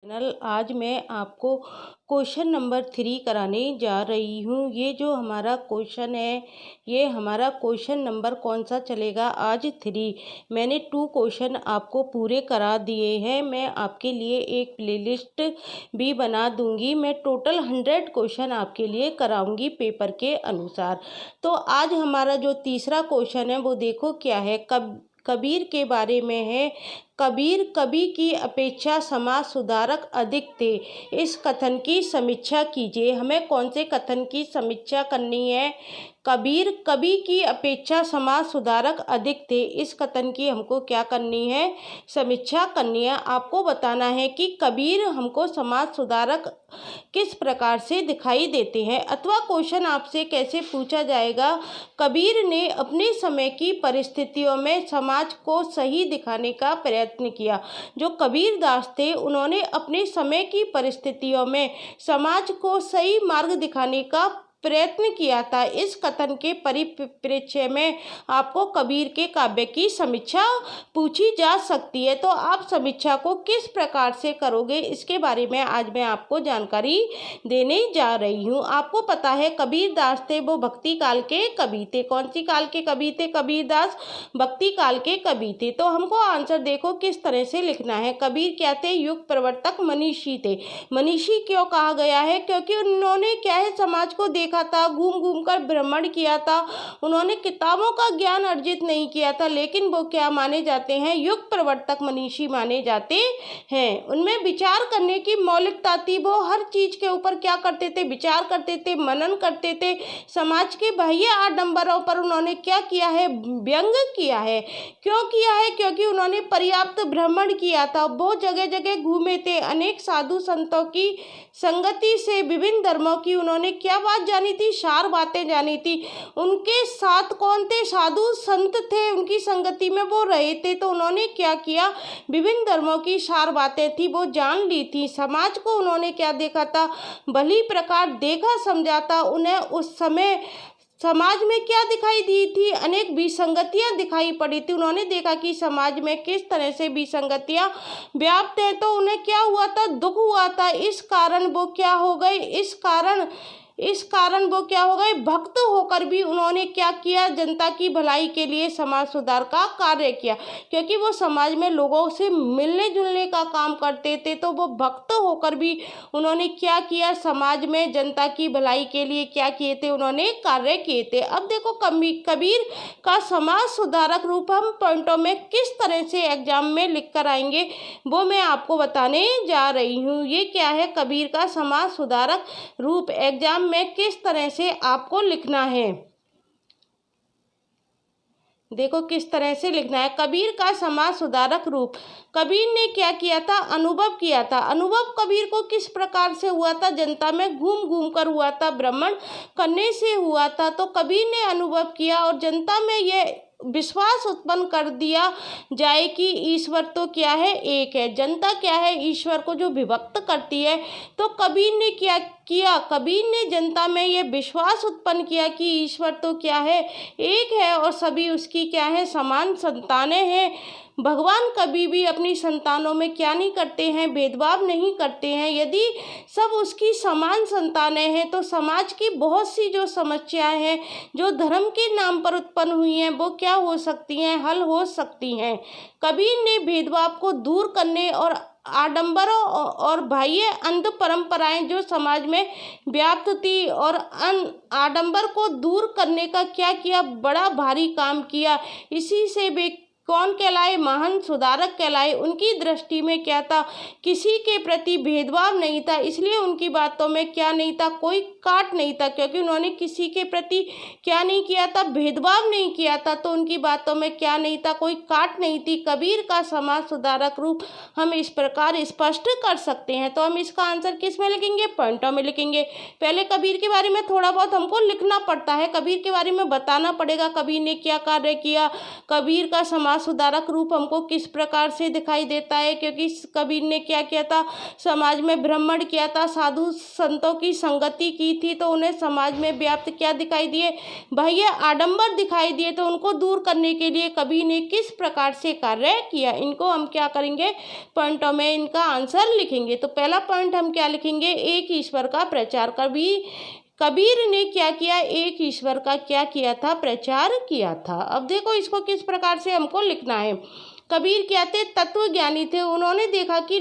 Channel. आज मैं आपको क्वेश्चन नंबर 3 कराने जा रही हूँ। ये जो हमारा क्वेश्चन है, ये हमारा क्वेश्चन नंबर कौन सा चलेगा आज 3। मैंने 2 क्वेश्चन आपको पूरे करा दिए हैं। मैं आपके लिए एक प्लेलिस्ट भी बना दूंगी। मैं टोटल 100 क्वेश्चन आपके लिए कराऊंगी पेपर के अनुसार। तो आज हमारा जो तीसरा क्वेश्चन है वो देखो क्या है। कबीर के बारे में है। कबीर कवि की अपेक्षा समाज सुधारक अधिक थे। इस कथन की समीक्षा कीजिए। हमें कौन से कथन की समीक्षा करनी है? कबीर कवि की अपेक्षा समाज सुधारक अधिक थे। इस कथन की हमको क्या करनी है? समीक्षा करनी है। आपको बताना है कि कबीर हमको समाज सुधारक किस प्रकार से दिखाई देते हैं। अथवा क्वेश्चन आपसे कैसे पूछा जाएगा, कबीर ने अपने समय की परिस्थितियों में समाज को सही दिखाने का प्रयत्न किया। जो कबीर दास थे उन्होंने अपने समय की परिस्थितियों में समाज को सही मार्ग दिखाने का प्रयत्न किया था। इस कथन के परिप्रेक्ष्य में आपको कबीर के काव्य की समीक्षा पूछी जा सकती है। तो आप समीक्षा को किस प्रकार से करोगे, इसके बारे में आज मैं आपको जानकारी देने जा रही हूँ। आपको पता है कबीर दास थे वो भक्ति काल के कवि थे। कौन सी काल के कवि थे? कबीर दास भक्ति काल के कवि थे। तो हमको आंसर देखो किस तरह से लिखना है। कबीर क्या थे? युग प्रवर्तक मनीषी थे। मनीषी क्यों कहा गया है? क्योंकि उन्होंने क्या है, समाज को देखा था, घूम घूम कर भ्रमण किया था। उन्होंने किताबों का ज्ञान अर्जित नहीं किया था, लेकिन वो क्या माने जाते हैं? युग प्रवर्तक मनीषी माने जाते हैं। उनमें विचार करने की मौलिकता थी। वो हर चीज के ऊपर क्या करते थे? विचार करते थे, मनन करते थे। समाज के बाह्य आडंबरों पर उन्होंने क्या किया है? व्यंग किया है। क्यों किया है? क्योंकि उन्होंने पर्याप्त भ्रमण किया था। वो जगह जगह घूमे थे। अनेक साधु संतों की संगति से विभिन्न धर्मों की उन्होंने क्या बात जानी थी? सार बातें जानी थी। उनके साथ कौन थे? साधु संत थे। उनकी संगति में वो रहे थे। तो उन्होंने क्या किया? विभिन्न धर्मों की सार बातें थी वो जान ली थी। समाज को उन्होंने क्या देखा था? भली प्रकार देखा समझा था। उन्हें उस समय समाज में क्या दिखाई दी थी? अनेक विसंगतियां दिखाई पड़ी थी। उन्होंने देखा कि समाज में किस तरह से विसंगतियां व्याप्त है। तो उन्हें क्या हुआ था? दुख हुआ था। इस कारण वो क्या हो गए? इस कारण वो क्या हो गए? भक्त होकर भी उन्होंने क्या किया? जनता की भलाई के लिए समाज सुधार का कार्य किया। क्योंकि वो समाज में लोगों से मिलने जुलने का काम करते थे, तो वो भक्त होकर भी उन्होंने क्या किया? समाज में जनता की भलाई के लिए क्या किए थे? उन्होंने कार्य किए थे। अब देखो कबीर का समाज सुधारक रूप हम पॉइंटों में किस तरह से एग्जाम में लिख कर आएंगे वो मैं आपको बताने जा रही हूँ। ये क्या है? कबीर का समाज सुधारक रूप एग्जाम में किस तरह से आपको लिखना है। देखो किस तरह से लिखना है। कबीर का समाज सुधारक रूप। कबीर ने क्या किया था? अनुभव किया था। अनुभव कबीर को किस प्रकार से हुआ था? जनता में घूम घूम कर हुआ था, भ्रमण करने से हुआ था। तो कबीर ने अनुभव किया और जनता में यह विश्वास उत्पन्न कर दिया जाए कि ईश्वर तो क्या है? एक है। जनता क्या है? ईश्वर को जो विभक्त करती है। तो कबीर ने क्या किया? कबीर ने जनता में ये विश्वास उत्पन्न किया कि ईश्वर तो क्या है? एक है और सभी उसकी क्या है? समान संतानें हैं। भगवान कभी भी अपनी संतानों में क्या नहीं करते हैं? भेदभाव नहीं करते हैं। यदि सब उसकी समान संतानें हैं तो समाज की बहुत सी जो समस्याएं हैं, जो धर्म के नाम पर उत्पन्न हुई हैं, वो क्या हो सकती हैं? हल हो सकती हैं। कबीर ने भेदभाव को दूर करने और आडंबरों और बाह्य अंध परंपराएं जो समाज में व्याप्त थी और आडंबर को दूर करने का क्या किया? बड़ा भारी काम किया। इसी से वे कौन कहलाए? महान सुधारक कहलाए। उनकी दृष्टि में क्या था? किसी के प्रति भेदभाव नहीं था, इसलिए उनकी बातों में क्या नहीं था? कोई काट नहीं था। क्योंकि उन्होंने किसी के प्रति क्या नहीं किया था? भेदभाव नहीं किया था। तो उनकी बातों में क्या नहीं था? कोई काट नहीं थी। कबीर का समाज सुधारक रूप हम इस प्रकार स्पष्ट कर सकते हैं। तो हम इसका आंसर किस में लिखेंगे? पॉइंटों में लिखेंगे। पहले कबीर के बारे में थोड़ा बहुत हमको लिखना पड़ता है। कबीर के बारे में बताना पड़ेगा, कबीर ने क्या कार्य किया, कबीर का समाज समाज सुधारक रूप हमको किस प्रकार से दिखाई देता है, क्योंकि कबीर ने क्या किया था, समाज में भ्रमण किया था, साधु संतों की संगति की थी, तो उन्हें समाज में व्याप्त क्या दिखाई दिए, बाह्य आडंबर दिखाई दिए। तो उनको दूर करने के लिए कबीर ने किस प्रकार से कार्य किया, इनको हम क्या करेंगे, पॉइंटों में इनका आंसर लिखेंगे। तो पहला पॉइंट हम क्या लिखेंगे, एक ईश्वर का प्रचार। कबीर ने क्या किया, एक ईश्वर का क्या किया था, प्रचार किया था। अब देखो इसको किस प्रकार से हमको लिखना है। कबीर क्या थे, तत्व ज्ञानी थे। उन्होंने देखा कि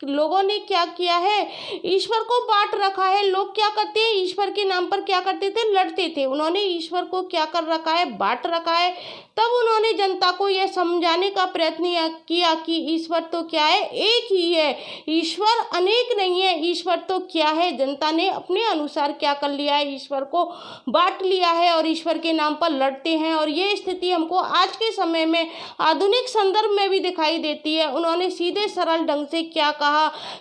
लोगों ने क्या किया है, ईश्वर को बांट रखा है। लोग क्या करते हैं, ईश्वर के नाम पर क्या करते थे, लड़ते थे। उन्होंने ईश्वर को क्या कर रखा है, बांट रखा है। तब उन्होंने जनता को यह समझाने का प्रयत्न किया कि ईश्वर तो क्या है, एक ही है, ईश्वर अनेक नहीं है। ईश्वर तो क्या है, जनता ने अपने अनुसार क्या कर लिया है, ईश्वर को बांट लिया है और ईश्वर के नाम पर लड़ते हैं। और ये स्थिति हमको आज के समय में आधुनिक संदर्भ में भी दिखाई देती है। उन्होंने सीधे सरल ढंग से क्या कहा,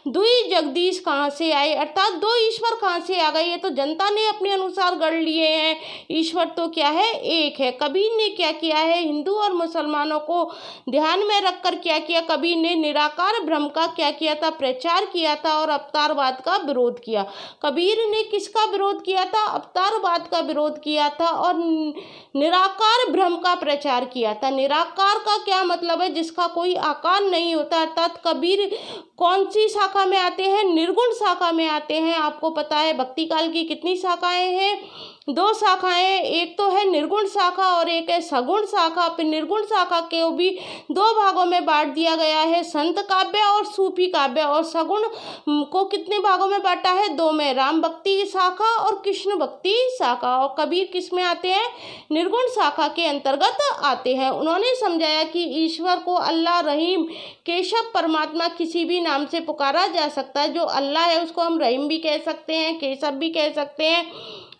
दुई जगदीश कहाँ से आए, अर्थात दो ईश्वर कहाँ से आ गए, ये तो जनता ने अपने अनुसार गढ़ लिए हैं। ईश्वर तो क्या है, एक है। कबीर ने क्या किया है, हिंदू और मुसलमानों को ध्यान में रखकर क्या किया, कबीर ने निराकार ब्रह्म का क्या किया था, प्रचार किया था और अवतारवाद का विरोध किया। कबीर ने किसका विरोध किया था, अवतारवाद का विरोध किया था और निराकार ब्रह्म का प्रचार किया था। निराकार का क्या मतलब है, जिसका कोई आकार नहीं होता। अर्थात कबीर कौन सी शाखा में आते हैं, निर्गुण शाखा में आते हैं। आपको पता है भक्ति काल की कितनी शाखाएं हैं, दो शाखाएं, एक तो है निर्गुण शाखा और एक है सगुण शाखा। फिर निर्गुण शाखा को भी दो भागों में बांट दिया गया है, संत काव्य और सूफी काव्य। और सगुण को कितने भागों में बांटा है, दो में, राम भक्ति शाखा और कृष्ण भक्ति शाखा। और कबीर किस में आते हैं, निर्गुण शाखा के अंतर्गत आते हैं। उन्होंने समझाया कि ईश्वर को अल्लाह, रहीम, केशव, परमात्मा किसी भी नाम से पुकारा जा सकता है। जो अल्लाह है उसको हम रहीम भी कह सकते हैं, केशव भी कह सकते हैं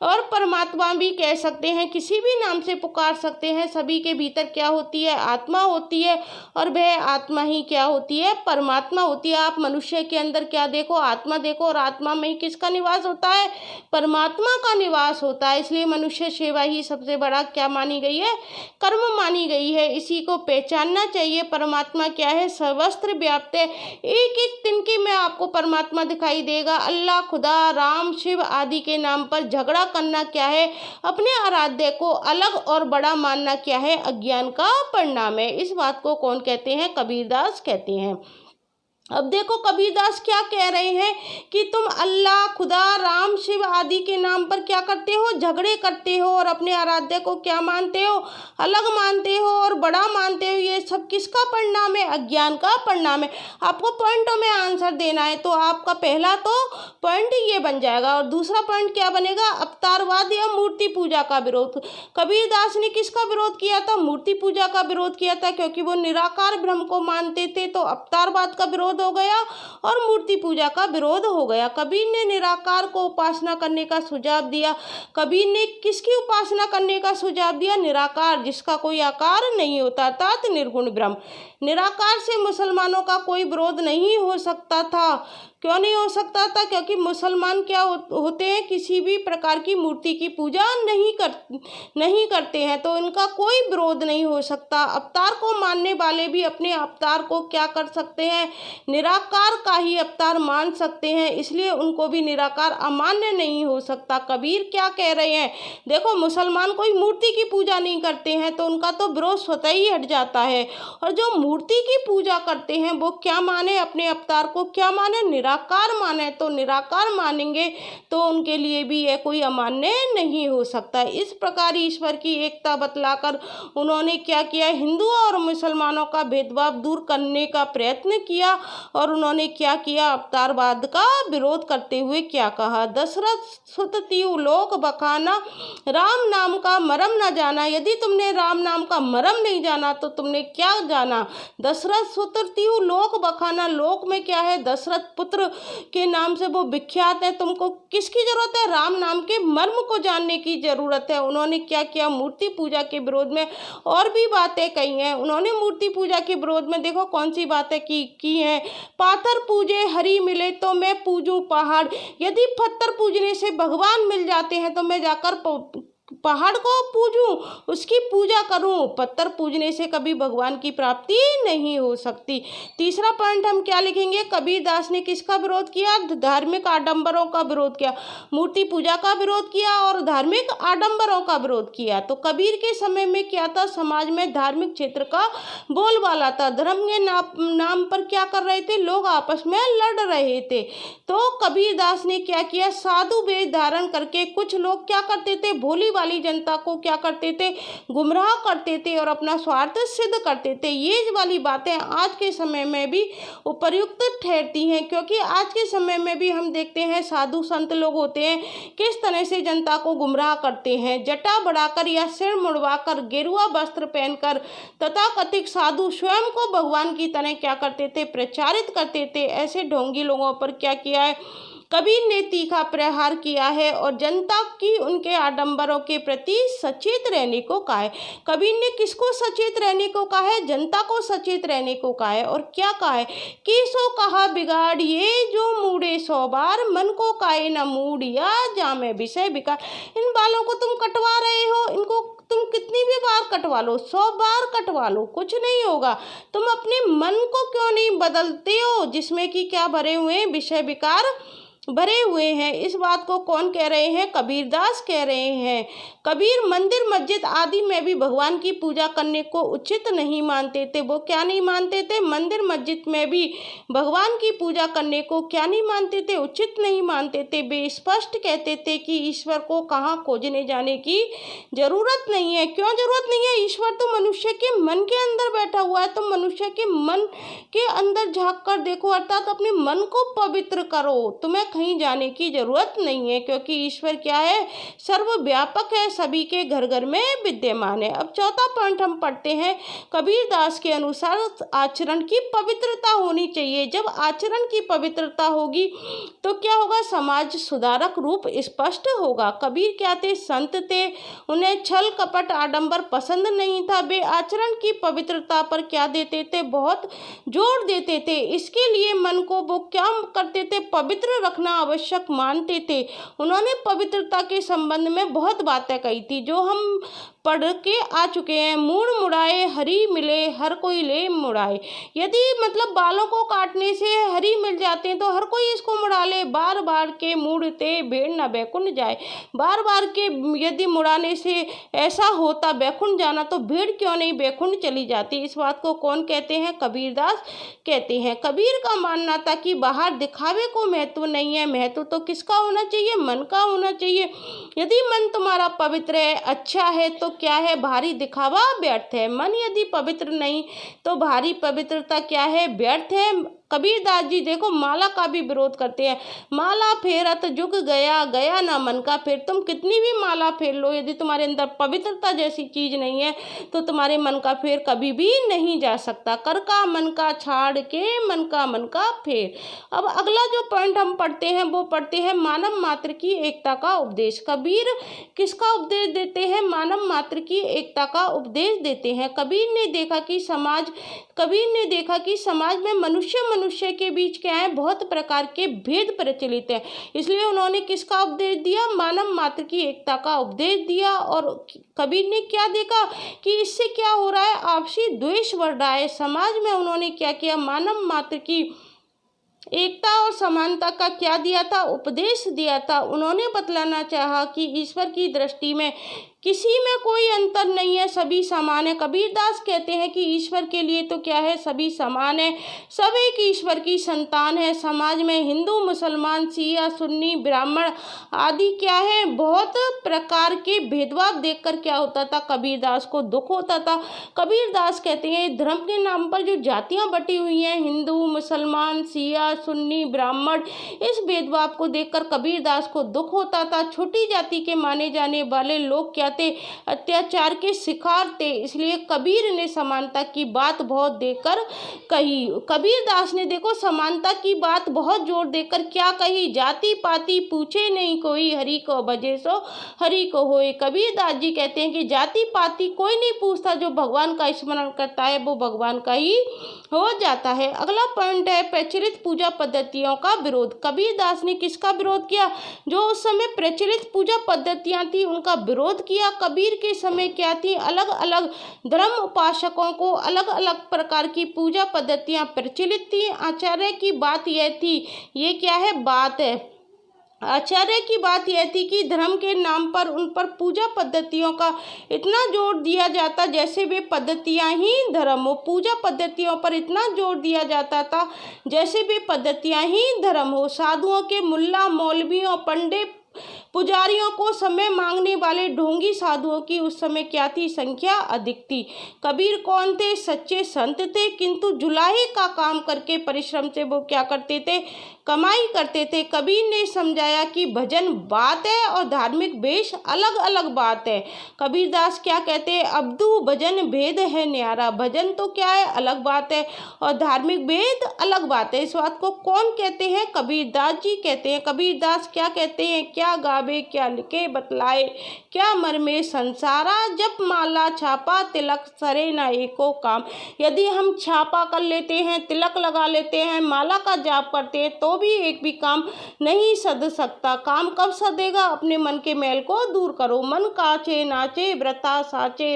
और परमात्मा भी कह सकते हैं, किसी भी नाम से पुकार सकते हैं। सभी के भीतर क्या होती है, आत्मा होती है और वह आत्मा ही क्या होती है, परमात्मा होती है। आप मनुष्य के अंदर क्या देखो, आत्मा देखो, और आत्मा में ही किसका निवास होता है, परमात्मा का निवास होता है। इसलिए मनुष्य सेवा ही सबसे बड़ा क्या मानी गई है, कर्म मानी गई है। इसी को पहचानना चाहिए। परमात्मा क्या है, सर्वत्र व्याप्त है। एक एक तिनके में आपको परमात्मा दिखाई देगा। अल्लाह, खुदा, राम, शिव आदि के नाम पर झगड़ा करना क्या है, अपने आराध्य को अलग और बड़ा मानना क्या है, अज्ञान का परिणाम है। इस बात को कौन कहते हैं, कबीरदास कहते हैं। अब देखो कबीरदास क्या कह रहे हैं कि तुम अल्लाह, खुदा, राम, शिव आदि के नाम पर क्या करते हो, झगड़े करते हो और अपने आराध्य को क्या मानते हो, अलग मानते हो और बड़ा मानते हो। ये सब किसका परिणाम है, अज्ञान का परिणाम है। आपको पॉइंटों में आंसर देना है। तो आपका पहला तो पॉइंट ये बन जाएगा और दूसरा पॉइंट क्या बनेगा, अवतारवाद या मूर्ति पूजा का विरोध। कबीरदास ने किसका विरोध किया था, मूर्ति पूजा का विरोध किया था, क्योंकि वो निराकार ब्रह्म को मानते थे। तो अवतारवाद का विरोध हो गया और मूर्ति पूजा का विरोध हो गया। कबीर ने निराकार को उपासना करने का सुझाव दिया। कबीर ने किसकी उपासना करने का सुझाव दिया, निराकार, जिसका कोई आकार नहीं होता, अर्थात निर्गुण ब्रह्म। निराकार से मुसलमानों का कोई विरोध नहीं हो सकता था। क्यों नहीं हो सकता था, क्योंकि मुसलमान क्या होते हैं, किसी भी प्रकार की मूर्ति की पूजा नहीं करते हैं, तो इनका कोई विरोध नहीं हो सकता। अवतार को मानने वाले भी अपने अवतार को क्या कर सकते हैं, निराकार का ही अवतार मान सकते हैं, इसलिए उनको भी निराकार अमान्य नहीं हो सकता। कबीर क्या कह रहे हैं, देखो मुसलमान कोई मूर्ति की पूजा नहीं करते हैं तो उनका तो विरोध स्वतः ही हट जाता है। और जो मूर्ति की पूजा करते हैं वो क्या माने, अपने अवतार को क्या माने, निराकार माने। तो निराकार मानेंगे तो उनके लिए भी यह कोई अमान्य नहीं हो सकता। इस प्रकार ईश्वर की एकता बतलाकर उन्होंने क्या किया, हिंदुओं और मुसलमानों का भेदभाव दूर करने का प्रयत्न किया। और उन्होंने क्या किया, अवतारवाद का विरोध करते हुए क्या कहा, दशरथ सुत त्यू लोक बखाना, राम नाम का मरम न जाना। यदि तुमने राम नाम का मरम नहीं जाना तो तुमने क्या जाना, दशरथ सुत त्यू लोक बखाना। लोक में क्या है, दशरथ पुत्र के नाम से वो विख्यात है। तुमको किसकी जरूरत है, राम नाम के मर्म को जानने की जरूरत है। उन्होंने क्या किया, मूर्ति पूजा के विरोध में और भी बातें कही हैं। उन्होंने मूर्ति पूजा के विरोध में देखो कौन सी बातें की हैं, पाथर पूजे हरि मिले तो मैं पूजूं पहाड़। यदि पत्थर पूजने से भगवान मिल जाते हैं तो मैं जाकर पहाड़ को पूजूं, उसकी पूजा करूं। पत्थर पूजने से कभी भगवान की प्राप्ति नहीं हो सकती। तीसरा पॉइंट हम क्या लिखेंगे, कबीर दास ने किसका विरोध किया, धार्मिक आडंबरों का विरोध किया, मूर्ति पूजा का विरोध किया और धार्मिक आडंबरों का विरोध किया। तो कबीर के समय में क्या था, समाज में धार्मिक क्षेत्र का बोलबाला था। धर्म के नाम पर क्या कर रहे थे, लोग आपस में लड़ रहे थे। तो कबीर दास ने क्या किया, साधु वेश धारण करके कुछ लोग क्या करते थे, भोली वाली जनता को क्या करते थे, गुमराह करते थे और अपना स्वार्थ सिद्ध करते थे। ये वाली बातें आज के समय में भी उपयुक्त ठहरती हैं, क्योंकि आज के समय में भी हम देखते हैं साधु संत लोग होते हैं किस तरह से जनता को गुमराह करते हैं। जटा बढ़ाकर या सिर मुड़वाकर, गेरुआ वस्त्र पहनकर तथाकथित साधु स्वयं को भगवान की तरह क्या करते थे, प्रचारित करते थे। ऐसे ढोंगी लोगों पर क्या किया है, कबीर ने तीखा प्रहार किया है और जनता की उनके आडंबरों के प्रति सचेत रहने को कहा है। कबीर ने किसको सचेत रहने को कहा है, जनता को सचेत रहने को कहा है। और क्या कहा है कि सो कहा बिगाड़ ये जो मूड़े 100 बार, मन को काए न मूड या जामे विषय बिकार। इन बालों को तुम कटवा रहे हो, इनको तुम कितनी भी बार कटवा लो, 100 बार कटवा लो, कुछ नहीं होगा। तुम अपने मन को क्यों नहीं बदलते हो, जिसमें कि क्या भरे हुए हैं, विषय विकार भरे हुए हैं। इस बात को कौन कह रहे हैं, कबीर दास कह रहे हैं। कबीर मंदिर मस्जिद आदि में भी भगवान की पूजा करने को उचित नहीं मानते थे। वो क्या नहीं मानते थे, मंदिर मस्जिद में भी भगवान की पूजा करने को क्या नहीं मानते थे, उचित नहीं मानते थे। वे स्पष्ट कहते थे कि ईश्वर को कहाँ खोजने जाने की जरूरत नहीं है। क्यों जरूरत नहीं है, ईश्वर तो मनुष्य के मन के अंदर बैठा हुआ है। तो मनुष्य के मन के अंदर झांक कर देखो, अर्थात अपने मन को पवित्र करो। तुम्हें कहीं जाने की जरूरत नहीं है, क्योंकि ईश्वर क्या है, सर्वव्यापक है, सभी के घर घर में विद्यमान है। अब चौथा पॉइंट हम पढ़ते हैं। कबीर दास के अनुसार आचरण की पवित्रता होनी चाहिए। जब आचरण की पवित्रता होगी तो क्या होगा, समाज सुधारक रूप स्पष्ट होगा। कबीर क्या थे, संत थे। उन्हें छल कपट आडंबर पसंद नहीं था। वे आचरण की पवित्रता पर क्या देते थे, बहुत जोर देते थे। इसके लिए मन को वो क्या करते थे, पवित्र रखना आवश्यक मानते थे। उन्होंने पवित्रता के संबंध में बहुत बातें कही थी जो हम पढ़ के आ चुके हैं। मूड़ मुड़ाए हरी मिले, हर कोई ले मुड़ाए। यदि मतलब बालों को काटने से हरी मिल जाते हैं तो हर कोई इसको मुड़ा ले। बार बार के मुड़ते भेड़ न बैकुंठ जाए। बार बार के यदि मुड़ाने से ऐसा होता बैकुंठ जाना, तो भेड़ क्यों नहीं बैकुंठ चली जाती। इस बात को कौन कहते हैं, कबीर दास कहते हैं। कबीर का मानना था कि बाहर दिखावे को महत्व नहीं है, महत्व तो किसका होना चाहिए, मन का होना चाहिए। यदि मन तुम्हारा पवित्र है, अच्छा है, तो क्या है, बाहरी दिखावा व्यर्थ है। मन यदि पवित्र नहीं तो बाहरी पवित्रता क्या है, व्यर्थ है। कबीर दास जी देखो माला का भी विरोध करते हैं। माला फेरत जुग गया, गया ना मन का फेर। तुम कितनी भी माला फेर लो, यदि तुम्हारे अंदर पवित्रता जैसी चीज नहीं है तो तुम्हारे मन का फेर कभी भी नहीं जा सकता। कर का मन का छाड़ के, मन का फेर। अब अगला जो पॉइंट हम पढ़ते हैं वो पढ़ते हैं मानव मात्र की एकता का उपदेश। कबीर किसका उपदेश देते हैं, मानव मात्र की एकता का उपदेश देते हैं। कबीर ने देखा कि समाज में मनुष्य के बीच क्या है, बहुत प्रकार के भेद प्रचलित है। इसलिए उन्होंने किसका उपदेश दिया, मानव मात्र की एकता का उपदेश दिया। और कबीर ने क्या देखा कि इससे क्या हो रहा है, आपसी द्वेष बढ़ रहा है। समाज में उन्होंने क्या किया, मानव मात्र की एकता और समानता का क्या दिया था, उपदेश दिया था। उन्होंने बतलाना चाहा कि ईश्वर की दृष्टि में किसी में कोई अंतर नहीं है, सभी समान है। कबीर दास कहते हैं कि ईश्वर के लिए तो क्या है, सभी समान है, सब एक ईश्वर की संतान है। समाज में हिंदू, मुसलमान, शिया, सुन्नी, ब्राह्मण आदि क्या है, बहुत प्रकार के भेदभाव देखकर क्या होता था, कबीर दास को दुख होता था। कबीर दास कहते हैं धर्म के नाम पर जो जातियां बटी हुई हैं, हिंदू, मुसलमान, शिया, सुन्नी, ब्राह्मण, इस भेदभाव को देखकर कबीर दास को दुख होता था। छोटी जाति के माने जाने वाले लोग क्या थे, अत्याचार के शिकार थे। इसलिए कबीर ने समानता की बात बहुत देकर कही। कबीर दास ने देखो समानता की बात बहुत जोर देकर क्या कही, जाति पाति पूछे नहीं कोई, हरि को भजे सो हरि को होए। कबीर दास जी कहते हैं कि जाति पाति कोई नहीं पूछता, जो भगवान का स्मरण करता है वो भगवान का ही हो जाता है। अगला पॉइंट है प्रचलित पूजा पद्धतियों का विरोध। कबीर दास ने किसका विरोध किया, जो उस समय प्रचलित पूजा पद्धतियां थी उनका विरोध किया। पूजा कबीर के समय क्या थी, अलग अलग धर्म उपासकों को अलग अलग प्रकार की पूजा पद्धतियाँ प्रचलित थी। आचार्य की बात यह थी, ये क्या है, बात है, आचार्य की बात यह थी कि धर्म के नाम पर उन पर पूजा पद्धतियों का इतना जोर दिया जाता जैसे वे पद्धतियां ही धर्म हो। पूजा पद्धतियों पर इतना जोर दिया जाता था जैसे वे पद्धतियां ही धर्म हो। साधुओं के, मुल्ला मौलवियों, पंडित पुजारियों को समय मांगने वाले ढोंगी साधुओं की उस समय क्या थी, संख्या अधिक थी। कबीर कौन थे, सच्चे संत थे, किंतु जुलाहे का काम करके परिश्रम से वो क्या करते थे, कमाई करते थे। कबीर ने समझाया कि भजन बात है और धार्मिक वेश अलग अलग बात है। कबीरदास क्या कहते हैं, अब्दू भजन भेद है न्यारा। भजन तो क्या है, अलग बात है, और धार्मिक भेद अलग बात है। इस बात को कौन कहते हैं, कबीरदास जी कहते हैं। कबीरदास क्या कहते हैं, क्या गावे क्या लिखे बतलाए, क्या मर्मे संसारा, जप माला छापा तिलक सरे न एको काम। यदि हम छापा कर लेते हैं, तिलक लगा लेते हैं, माला का जाप करते हैं, तो भी एक भी काम नहीं सध सकता। काम कब सधेगा, अपने मन के मैल को दूर करो। मन काचे नाचे व्रता साचे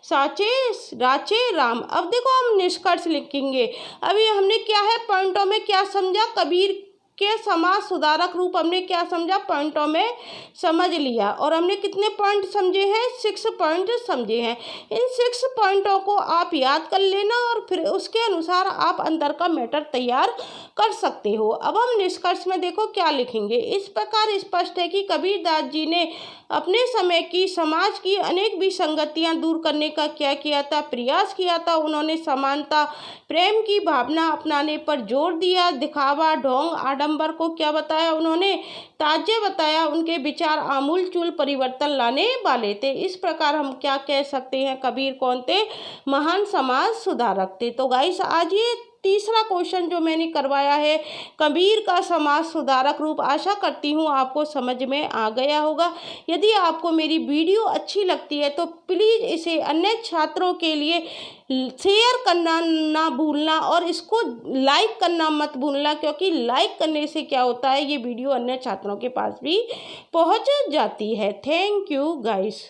साचे राचे राम। अब देखो हम निष्कर्ष लिखेंगे। अभी हमने क्या है, पॉइंटों में क्या समझा, कबीर के समाज सुधारक रूप हमने क्या समझा, पॉइंटों में समझ लिया। और हमने कितने पॉइंट समझे हैं, 6 पॉइंट समझे हैं। इन 6 पॉइंटों को आप याद कर लेना और फिर उसके अनुसार आप अंदर का मैटर तैयार कर सकते हो। अब हम निष्कर्ष में देखो क्या लिखेंगे। इस प्रकार स्पष्ट है कि कबीरदास जी ने अपने समय की समाज की अनेक विसंगतियां दूर करने का क्या किया था, प्रयास किया था। उन्होंने समानता, प्रेम की भावना अपनाने पर जोर दिया। दिखावा, ढोंग, आडंबर को क्या बताया उन्होंने, ताजे बताया। उनके विचार आमूल चूल परिवर्तन लाने वाले थे। इस प्रकार हम क्या कह सकते हैं, कबीर कौन थे, महान समाज सुधारक थे। तो गाइस आज ये तीसरा क्वेश्चन जो मैंने करवाया है, कबीर का समाज सुधारक रूप, आशा करती हूँ आपको समझ में आ गया होगा। यदि आपको मेरी वीडियो अच्छी लगती है तो प्लीज़ इसे अन्य छात्रों के लिए शेयर करना ना भूलना और इसको लाइक करना मत भूलना, क्योंकि लाइक करने से क्या होता है, ये वीडियो अन्य छात्रों के पास भी पहुंच जाती है। Thank you guys.